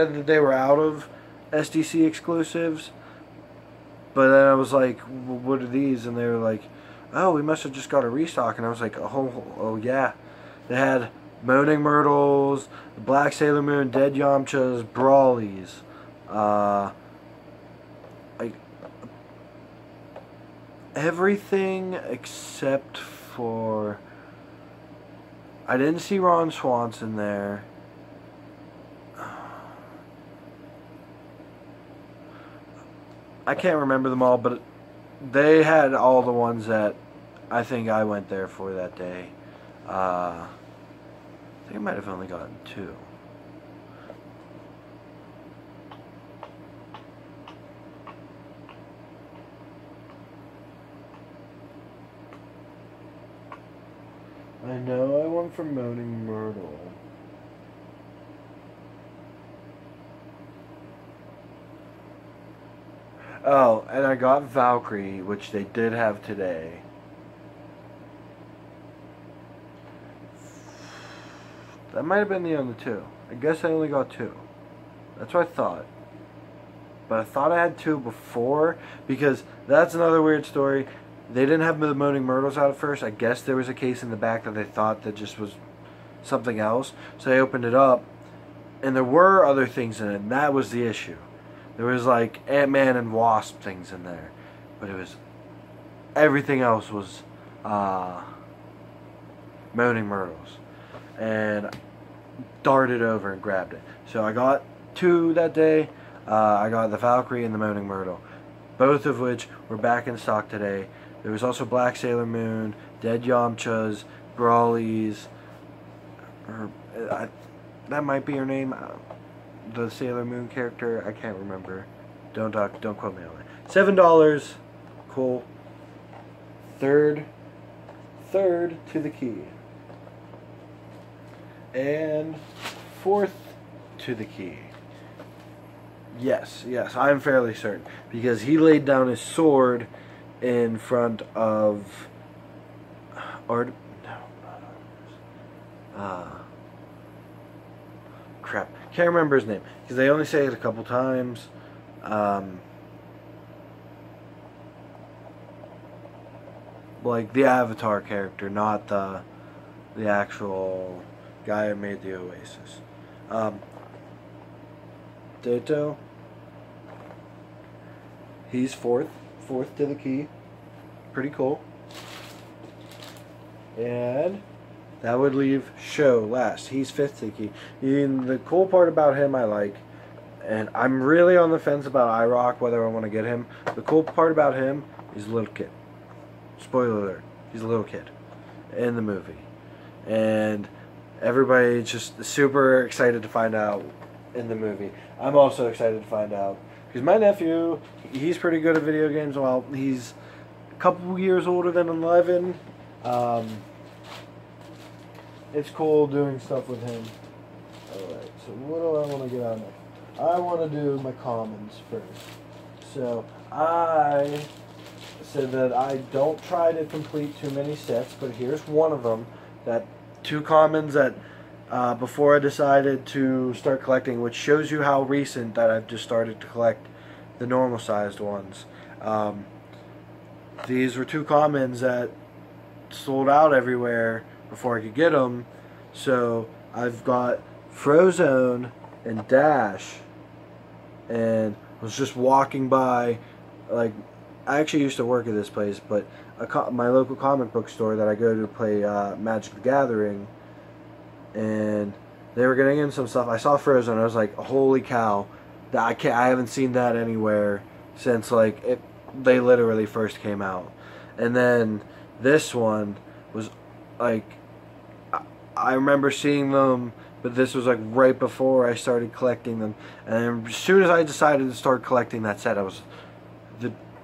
said that they were out of SDC exclusives, but then I was like, what are these? And they were like, oh, we must have just got a restock. And I was like, oh yeah. They had Moaning Myrtles, Black Sailor Moon, Dead Yamchas, Brawlies, like everything except for, I didn't see Ron Swanson there. I can't remember them all, but they had all the ones that I think I went there for that day. I think I might have only gotten 2. I know I went for Moaning Myrtle. Oh, and I got Valkyrie, which they did have today. That might have been the only 2. I guess I only got 2. That's what I thought. But I thought I had 2 before, because that's another weird story. They didn't have the Moaning Myrtles out at first. I guess there was a case in the back that they thought that just was something else. So they opened it up, and there were other things in it, and that was the issue. There was like Ant-Man and Wasp things in there, but it was, everything else was Moaning Myrtles, and darted over and grabbed it. So I got 2 that day. I got the Valkyrie and the Moaning Myrtle, both of which were back in stock today. There was also Black Sailor Moon, Dead Yamchas, Brawlies, that might be her name. The Sailor Moon character, I can't remember. Don't quote me on it. $7. Cool. Third to the key. And 4th to the key. Yes, I'm fairly certain. Because he laid down his sword in front of crap. Can't remember his name because they only say it a couple times. Like the Avatar character, not the actual guy who made the Oasis. Ditto. He's fourth to the key. Pretty cool. And that would leave Show last. He's 5th to the key. And the cool part about him I like, and I'm really on the fence about IROC, whether I want to get him. The cool part about him is a little kid. Spoiler alert. He's a little kid in the movie. And everybody's just super excited to find out in the movie. I'm also excited to find out. Because my nephew, he's pretty good at video games. Well, he's a couple years older than 11. It's cool doing stuff with him. Alright, so what do I want to get out of? I want to do my commons first. So, I said that I don't try to complete too many sets, but here's one of them. That 2 commons that before I decided to start collecting, which shows you how recent that I've just started to collect the normal sized ones. These were 2 commons that sold out everywhere before I could get them. So I've got Frozone and Dash, and I was just walking by, like, I actually used to work at this place, but my local comic book store that I go to play Magic the Gathering, and they were getting in some stuff. I saw Frozone, I was like, holy cow, I haven't seen that anywhere since like they literally first came out. And then this one was like, I remember seeing them, but this was like right before I started collecting them. And as soon as I decided to start collecting that set,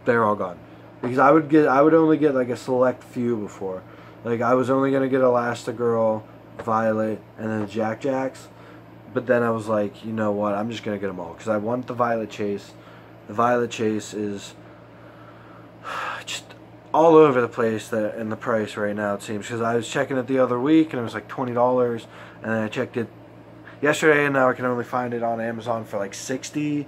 they're all gone. Because I would only get like a select few before. Like I was only gonna get Elastigirl, Violet, and then the Jack Jacks. But then I was like, you know what? I'm just gonna get them all because I want the Violet Chase. The Violet Chase is just all over the place in the price right now, it seems. Because I was checking it the other week and it was like $20, and then I checked it yesterday, and now I can only find it on Amazon for like 60,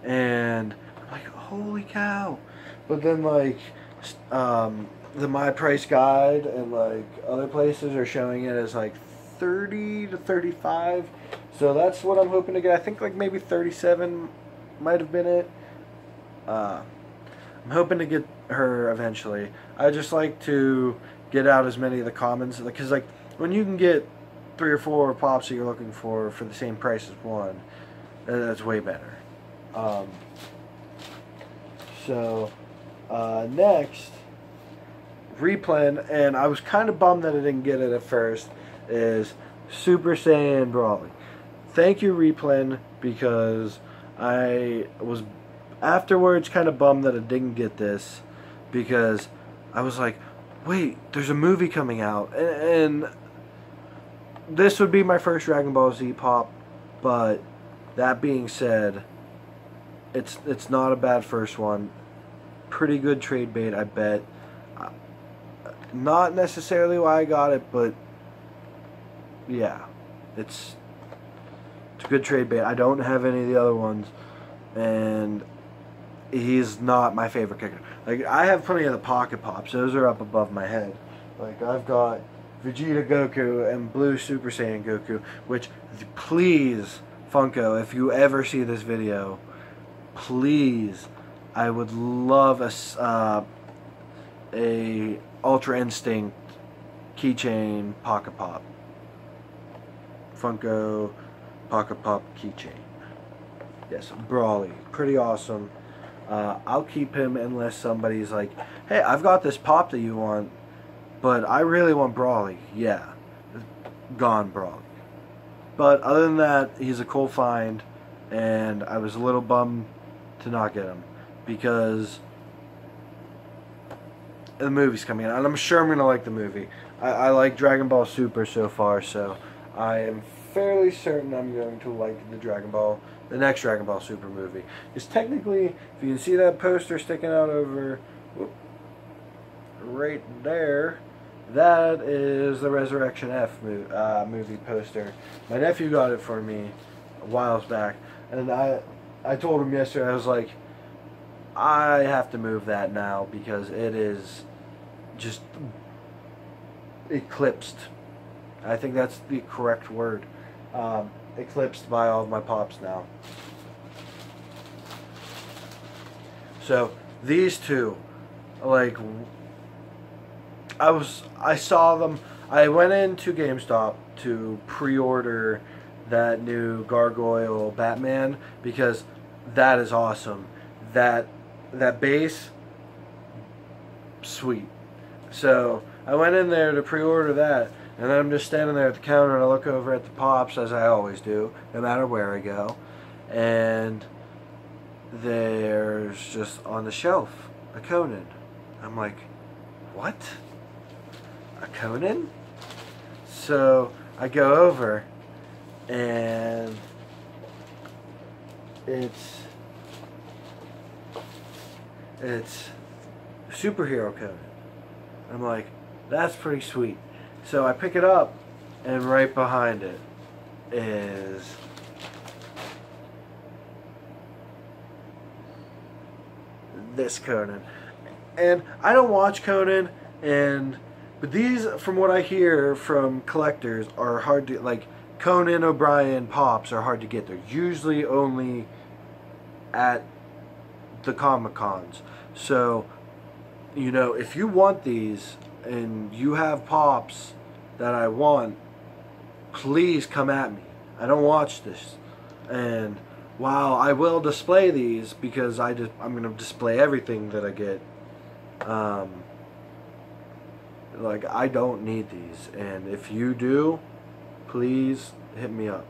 and I'm like, holy cow. But then like the My Price Guide and like other places are showing it as like 30 to 35, so that's what I'm hoping to get. I think like maybe 37 might have been it. I'm hoping to get her eventually. I just like to get out as many of the commons, because like when you can get 3 or 4 pops that you're looking for the same price as one, that's way better. So next, replan, and I was kind of bummed that I didn't get it at first, is Super Saiyan Brawly. Thank you, replan, because I was afterwards kind of bummed that I didn't get this, because I was like, wait, there's a movie coming out, and this would be my first Dragon Ball Z pop, but that being said, it's not a bad first one. Pretty good trade bait, I bet. Not necessarily why I got it, but yeah, it's a good trade bait. I don't have any of the other ones, and he's not my favorite character. Like, I have plenty of the Pocket Pops. Those are up above my head. Like, I've got Vegeta Goku and Blue Super Saiyan Goku, which, please, Funko, if you ever see this video, please, I would love a Ultra Instinct keychain Pocket Pop. Funko Pocket Pop keychain. Yes, Brawly. Pretty awesome. I'll keep him unless somebody's like, hey, I've got this pop that you want, but I really want Brawly. Yeah. Gone Brawly. But other than that, he's a cool find, and I was a little bummed to not get him, because the movie's coming out, and I'm sure I'm going to like the movie. I like Dragon Ball Super so far, so I am fairly certain I'm going to like the next Dragon Ball Super movie. Because technically, if you can see that poster sticking out over, right there, that is the Resurrection F movie poster. My nephew got it for me a while back, and I told him yesterday, I was like, I have to move that now, because it is just eclipsed. I think that's the correct word. Eclipsed by all of my pops now. So these two, like, I saw them. I went into GameStop to pre-order that new Gargoyle Batman, because that is awesome. That base, sweet. So I went in there to pre-order that, and then I'm just standing there at the counter, and I look over at the pops, as I always do, no matter where I go, and there's just on the shelf a Conan. I'm like, what? A Conan? So I go over, and it's superhero Conan. I'm like, that's pretty sweet. So I pick it up, and right behind it is this Conan. And I don't watch Conan, but these, from what I hear from collectors, are hard to, like, Conan O'Brien pops are hard to get. They're usually only at the Comic-Cons. So, you know, if you want these and you have pops that I want, please come at me. I don't watch this. And while I will display these, because I'm going to display everything that I get, like, I don't need these. And if you do, please hit me up.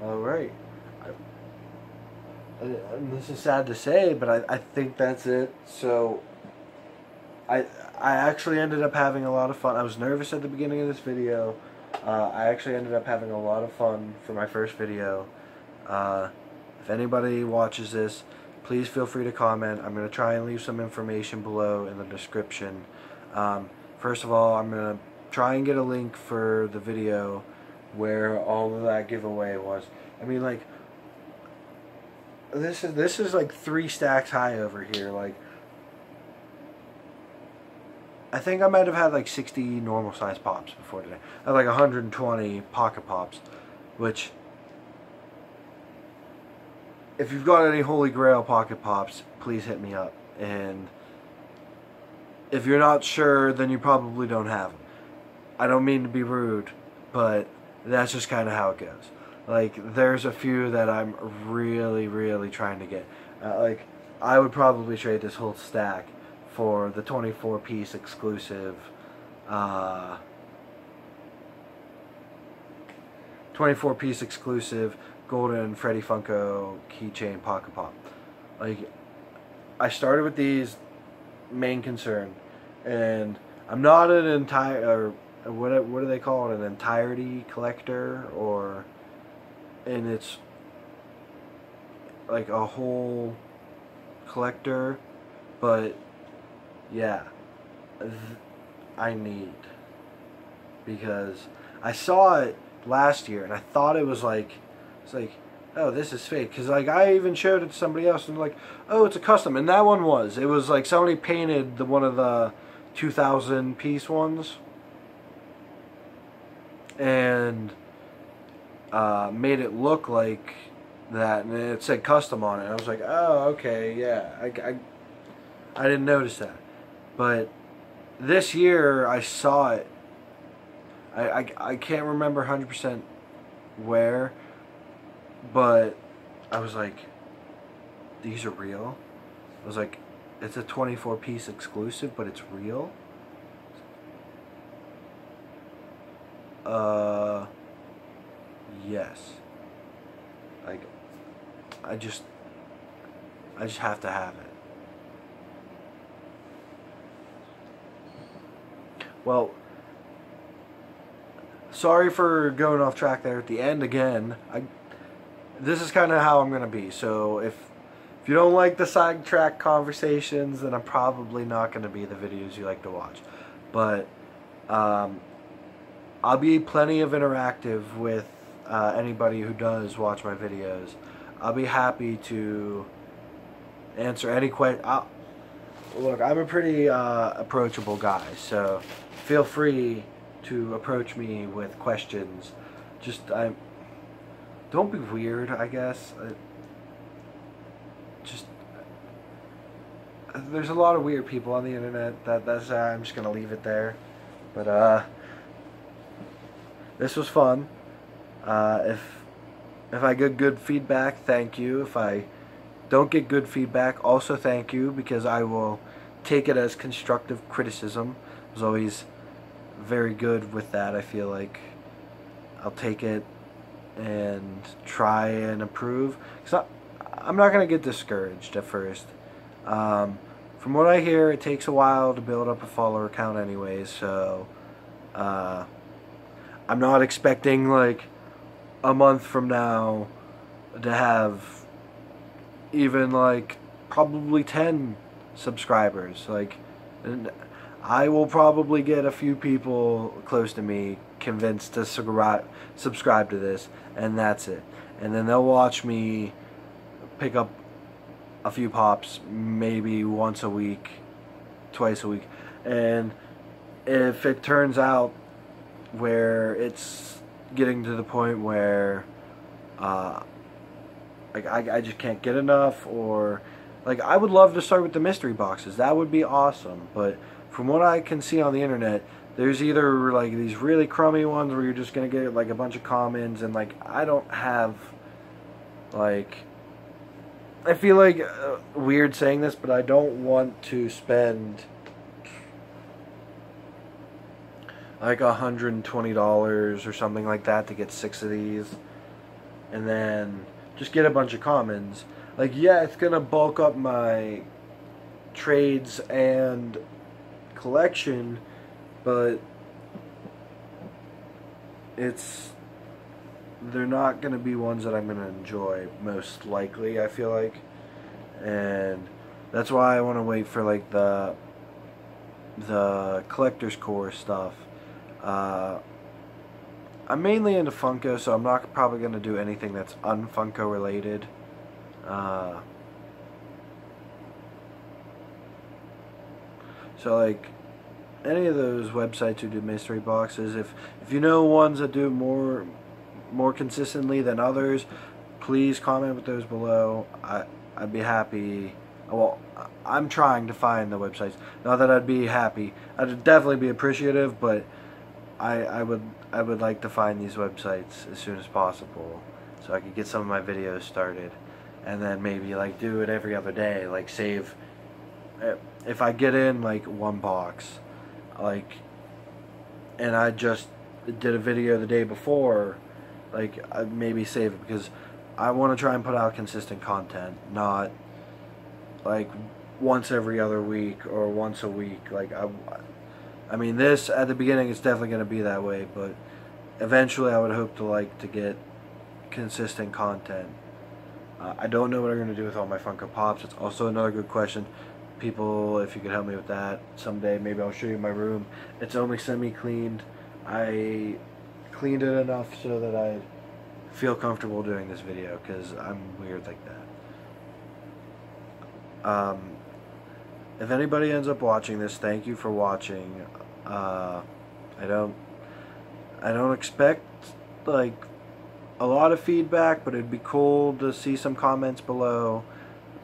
Alright. And this is sad to say, but I think that's it. So I actually ended up having a lot of fun. I was nervous at the beginning of this video. I actually ended up having a lot of fun for my first video. If anybody watches this, please feel free to comment. I'm going to try and leave some information below in the description. First of all, I'm going to try and get a link for the video where all of that giveaway was. I mean, like, this is like 3 stacks high over here. Like, I think I might have had like 60 normal size pops before today. I had like 120 pocket pops, which, if you've got any Holy Grail pocket pops, please hit me up. And if you're not sure, then you probably don't have them. I don't mean to be rude, but that's just kind of how it goes. Like, there's a few that I'm really, really trying to get. Like, I would probably trade this whole stack for the 24-piece exclusive 24-piece exclusive Golden Freddy Funko keychain pocket pop. Like, I started with these main concern, and I'm not an entire, or what do they call it, an entirety collector, or, and it's like a whole collector, but yeah, I need, because I saw it last year and I thought it was like, it's like, oh, this is fake, because like I even showed it to somebody else and like, oh, it's a custom, and that one was, it was like somebody painted one of the 2,000 piece ones and made it look like that, and it said custom on it. I was like, oh, okay, yeah, I didn't notice that. But this year I saw it. I can't remember 100% where, but I was like, these are real? I was like, it's a 24-piece exclusive, but it's real? Yes. Like, I just have to have it. Well, sorry for going off track there at the end again. This is kind of how I'm going to be. So if you don't like the sidetrack conversations, then I'm probably not going to be the videos you like to watch. But I'll be plenty of interactive with anybody who does watch my videos. I'll be happy to answer any question. Look, I'm a pretty approachable guy, so feel free to approach me with questions. Just don't be weird, I guess. Just there's a lot of weird people on the internet. That's I'm just gonna leave it there. But this was fun. If I get good feedback, thank you. If I don't get good feedback, also thank you, because I will take it as constructive criticism. I was always very good with that. I feel like I'll take it and try and improve. I'm not going to get discouraged at first. From what I hear, it takes a while to build up a follower count anyways, so I'm not expecting like a month from now to have even like probably 10 subscribers. Like, and I will probably get a few people close to me convinced to subscribe to this, and that's it. And then they'll watch me pick up a few pops maybe once a week, twice a week. And if it turns out where it's getting to the point where like I just can't get enough, or like I would love to start with the mystery boxes. That would be awesome. But from what I can see on the internet, there's either like these really crummy ones where you're just gonna get like a bunch of commons, and like I don't have, like, I feel like weird saying this, but I don't want to spend like $120 or something like that to get 6 of these, and then just get a bunch of commons. Like, yeah, it's gonna bulk up my trades and collection, but they're not gonna be ones that I'm gonna enjoy most likely, I feel like. And that's why I want to wait for like the collector's core stuff. I'm mainly into Funko, so I'm not probably going to do anything that's un-Funko related. So like any of those websites who do mystery boxes, if you know ones that do more consistently than others, please comment with those below. I'd be happy. Well, I'm trying to find the websites. Not that I'd be happy. I'd definitely be appreciative, but I would like to find these websites as soon as possible so I could get some of my videos started, and then maybe like do it every other day, like save. If I get in like one box, like, and I just did a video the day before, like I maybe save it, because I want to try and put out consistent content, not like once every other week or once a week. Like I mean, this at the beginning it's definitely going to be that way, but eventually I would hope to get consistent content. I don't know what I'm going to do with all my Funko Pops. It's also another good question. People, if you could help me with that someday, maybe I'll show you my room. It's only semi-cleaned. I cleaned it enough so that I feel comfortable doing this video, because I'm weird like that. If anybody ends up watching this, thank you for watching. I don't expect like a lot of feedback, but it'd be cool to see some comments below.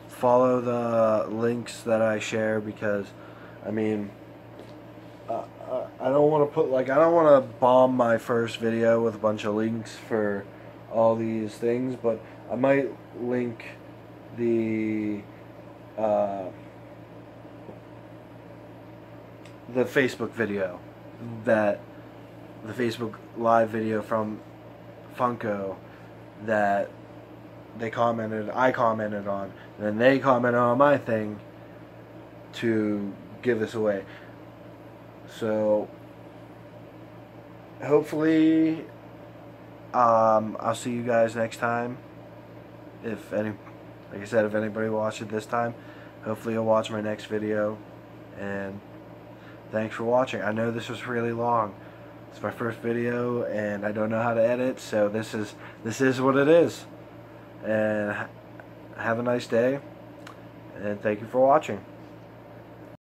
Follow the links that I share, because I mean, I don't want to put I don't want to bomb my first video with a bunch of links for all these things, but I might link the Facebook video, the Facebook live video from Funko that I commented on, and then they commented on my thing to give this away. So hopefully I'll see you guys next time. Like I said, if anybody watched it this time, hopefully you'll watch my next video. And thanks for watching. I know this was really long. It's my first video and I don't know how to edit, so this is what it is. And have a nice day, and thank you for watching.